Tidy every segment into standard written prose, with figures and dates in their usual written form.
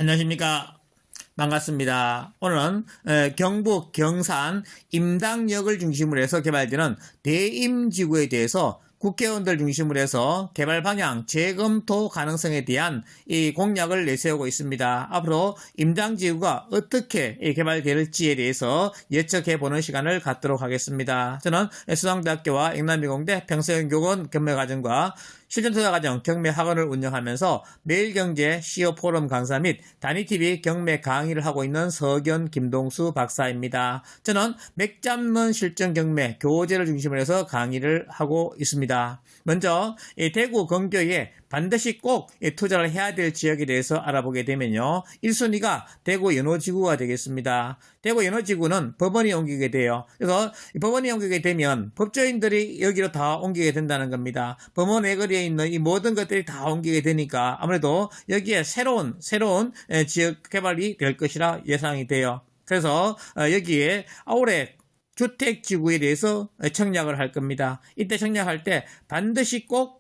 안녕하십니까. 반갑습니다. 오늘은 경북 경산 임당역을 중심으로 해서 개발되는 대임지구에 대해서 국회의원들 중심으로 해서 개발 방향 재검토 가능성에 대한 이 공약을 내세우고 있습니다. 앞으로 임당지구가 어떻게 개발될지에 대해서 예측해보는 시간을 갖도록 하겠습니다. 저는 수성대학교와 영남미공대 평서연교원 경매과정과 실전투자과정 경매학원을 운영하면서 매일경제 CEO 포럼 강사 및 단위TV 경매 강의를 하고 있는 서견 김동수 박사입니다. 저는 맥 잡는 실전 경매 교재를 중심으로 해서 강의를 하고 있습니다. 먼저 대구 근교에 반드시 꼭 투자를 해야 될 지역에 대해서 알아보게 되면요. 1순위가 대구 연호지구가 되겠습니다. 대구 연호지구는 법원이 옮기게 돼요. 그래서 법원이 옮기게 되면 법조인들이 여기로 다 옮기게 된다는 겁니다. 법원 외거리에 있는 이 모든 것들이 다 옮기게 되니까 아무래도 여기에 새로운 지역 개발이 될 것이라 예상이 돼요. 그래서 여기에 아울렛 주택지구에 대해서 청약을 할 겁니다. 이때 청약할 때 반드시 꼭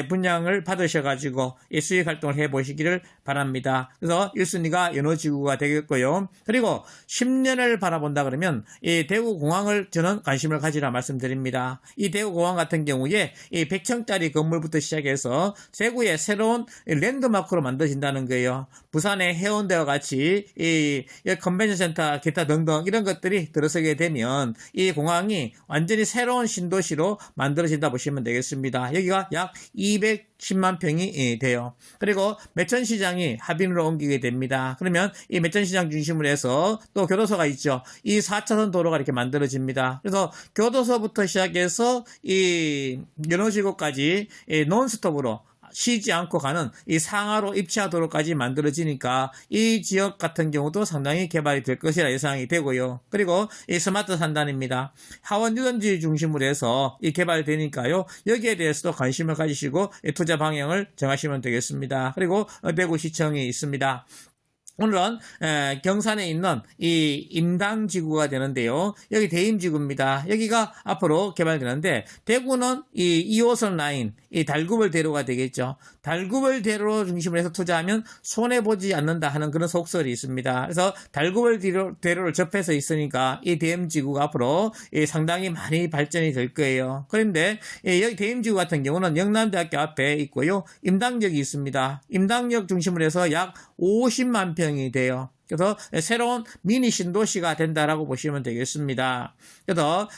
분양을 받으셔가지고 수익 활동을 해보시기를 바랍니다. 그래서 1순위가 연호지구가 되겠고요. 그리고 10년을 바라본다 그러면 이 대구공항을 저는 관심을 가지라 말씀드립니다. 이 대구공항 같은 경우에 이 100층짜리 건물부터 시작해서 대구의 새로운 랜드마크로 만들어진다는 거예요. 부산의 해운대와 같이 이 컨벤션센터 기타 등등 이런 것들이 들어서게 되면 이 공항이 완전히 새로운 신도시로 만들어진다 보시면 되겠습니다. 여기가 약 210만 평이 돼요. 그리고 매천시장이 하빈으로 옮기게 됩니다. 그러면 이 매천시장 중심으로 해서 또 교도소가 있죠. 이 4차선 도로가 이렇게 만들어집니다. 그래서 교도소부터 시작해서 이 연호지구까지 논스톱으로 쉬지 않고 가는 이 상하로 입지하 도로까지 만들어지니까 이 지역 같은 경우도 상당히 개발이 될 것이라 예상이 되고요. 그리고 이 스마트 산단입니다. 하원 유원지 중심으로 해서 이 개발이 되니까요. 여기에 대해서도 관심을 가지시고 투자 방향을 정하시면 되겠습니다. 그리고 대구시청이 있습니다. 오늘은 경산에 있는 이 임당지구가 되는데요. 여기 대임지구입니다. 여기가 앞으로 개발되는데 대구는 이 2호선 라인, 이 달구벌 대로가 되겠죠. 달구벌 대로 중심으로 해서 투자하면 손해보지 않는다 하는 그런 속설이 있습니다. 그래서 달구벌 대로를 접해서 있으니까 이 대임지구가 앞으로 상당히 많이 발전이 될 거예요. 그런데 여기 대임지구 같은 경우는 영남대학교 앞에 있고요. 임당역이 있습니다. 임당역 중심으로 해서 약 50만 평이 돼요. 그래서 새로운 미니 신도시가 된다라고 보시면 되겠습니다. 그래서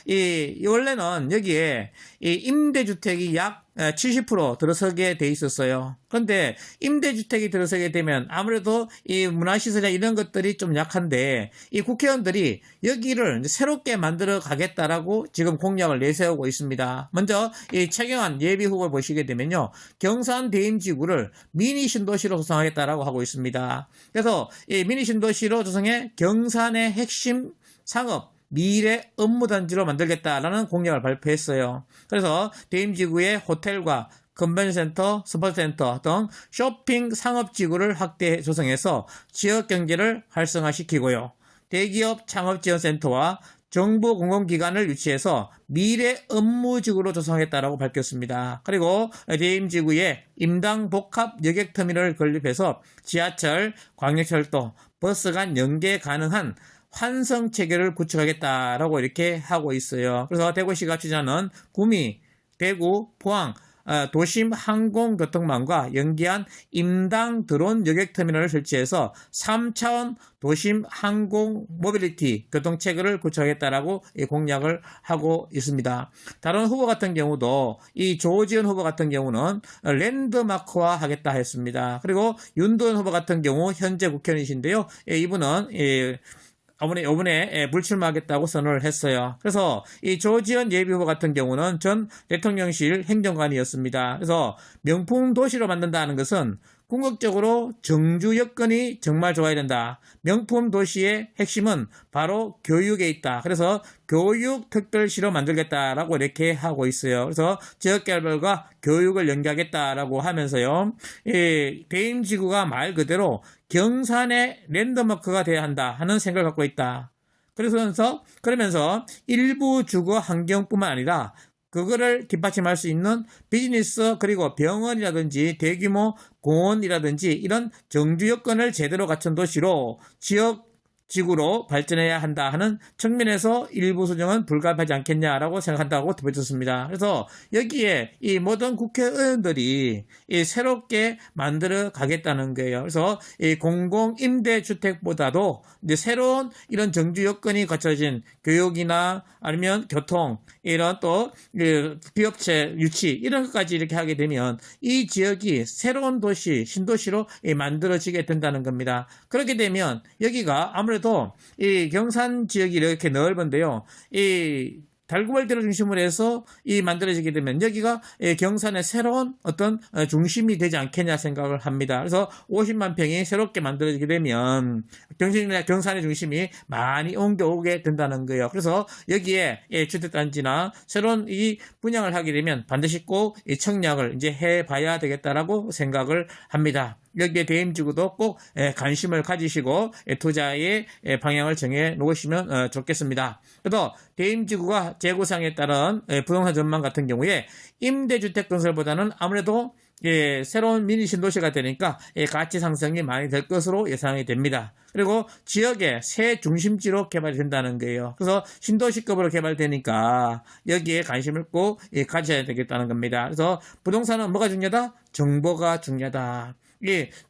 원래는 여기에 이 임대주택이 약 70% 들어서게 돼 있었어요. 그런데 임대주택이 들어서게 되면 아무래도 이 문화시설이나 이런 것들이 좀 약한데 이 국회의원들이 여기를 새롭게 만들어 가겠다라고 지금 공약을 내세우고 있습니다. 먼저 이 최경환 예비후보를 보시게 되면요. 경산 대임지구를 미니 신도시로 조성하겠다라고 하고 있습니다. 그래서 이 미니 신도시로 조성해 경산의 핵심 상업 미래 업무단지로 만들겠다라는 공약을 발표했어요. 그래서 대임지구의 호텔과 컨벤션센터, 스포츠센터 등 쇼핑 상업지구를 확대 조성해서 지역경제를 활성화시키고요. 대기업 창업지원센터와 정부 공공기관을 유치해서 미래 업무지구로 조성했다라고 밝혔습니다. 그리고 대임지구에 임당복합 여객터미널을 건립해서 지하철, 광역철도, 버스 간 연계 가능한 환성 체계를 구축하겠다라고 이렇게 하고 있어요. 그래서 대구시가 추진하는 구미, 대구, 포항 도심 항공교통망과 연계한 임당 드론 여객터미널을 설치해서 3차원 도심 항공 모빌리티 교통체계를 구축하겠다라고 공약을 하고 있습니다. 다른 후보 같은 경우도 이 조지현 후보 같은 경우는 랜드마크화 하겠다 했습니다. 그리고 윤도현 후보 같은 경우 현재 국회의원이신데요. 이분은 이번에 불출마하겠다고 선언을 했어요. 그래서 이 조지현 예비후보 같은 경우는 전 대통령실 행정관이었습니다. 그래서 명품 도시로 만든다는 것은 궁극적으로 정주 여건이 정말 좋아야 된다. 명품 도시의 핵심은 바로 교육에 있다. 그래서 교육 특별시로 만들겠다라고 이렇게 하고 있어요. 그래서 지역개발과 교육을 연계하겠다라고 하면서요. 이 대임지구가 말 그대로 경산의 랜드마크가 돼야 한다 하는 생각을 갖고 있다. 그러면서 일부 주거 환경뿐만 아니라 그거를 뒷받침할 수 있는 비즈니스 그리고 병원이라든지 대규모 공원이라든지 이런 정주 여건을 제대로 갖춘 도시로 지구로 발전해야 한다 하는 측면에서 일부 수정은 불가피하지 않겠냐라고 생각한다고 덧붙였습니다. 그래서 여기에 이 모든 국회의원들이 이 새롭게 만들어 가겠다는 거예요. 그래서 이 공공임대주택보다도 이제 새로운 이런 정주 여건이 갖춰진 교육이나 아니면 교통 이런 또 비업체 유치 이런 것까지 이렇게 하게 되면 이 지역이 새로운 도시 신도시로 만들어지게 된다는 겁니다. 그렇게 되면 여기가 아무래도 이 경산 지역이 이렇게 넓은데요. 이 달구벌대를 중심으로 해서 이 만들어지게 되면 여기가 경산의 새로운 어떤 중심이 되지 않겠냐 생각을 합니다. 그래서 50만 평이 새롭게 만들어지게 되면 경산의 중심이 많이 옮겨오게 된다는 거예요. 그래서 여기에 주택단지나 새로운 이 분양을 하게 되면 반드시 꼭 이 청약을 이제 해봐야 되겠다라고 생각을 합니다. 여기에 대임지구도 꼭 관심을 가지시고 투자의 방향을 정해 놓으시면 좋겠습니다. 그래서 대임지구가 재구상에 따른 부동산 전망 같은 경우에 임대주택 건설보다는 아무래도 새로운 미니 신도시가 되니까 가치 상승이 많이 될 것으로 예상이 됩니다. 그리고 지역의 새 중심지로 개발이 된다는 거예요. 그래서 신도시급으로 개발되니까 여기에 관심을 꼭 가져야 되겠다는 겁니다. 그래서 부동산은 뭐가 중요하다? 정보가 중요하다.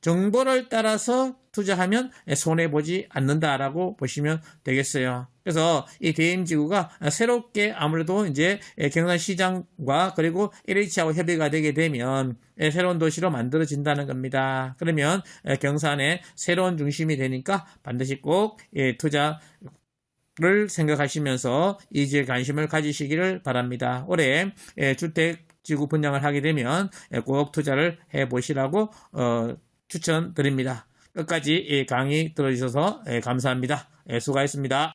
정보를 따라서 투자하면 손해보지 않는다라고 보시면 되겠어요. 그래서 이 대임지구가 새롭게 아무래도 이제 경산시장과 그리고 LH하고 협의가 되게 되면 새로운 도시로 만들어진다는 겁니다. 그러면 경산의 새로운 중심이 되니까 반드시 꼭 투자를 생각하시면서 이 지역에 관심을 가지시기를 바랍니다. 올해 주택지구 분양을 하게 되면 꼭 투자를 해보시라고 추천드립니다. 끝까지 강의 들어주셔서 감사합니다. 수고하셨습니다.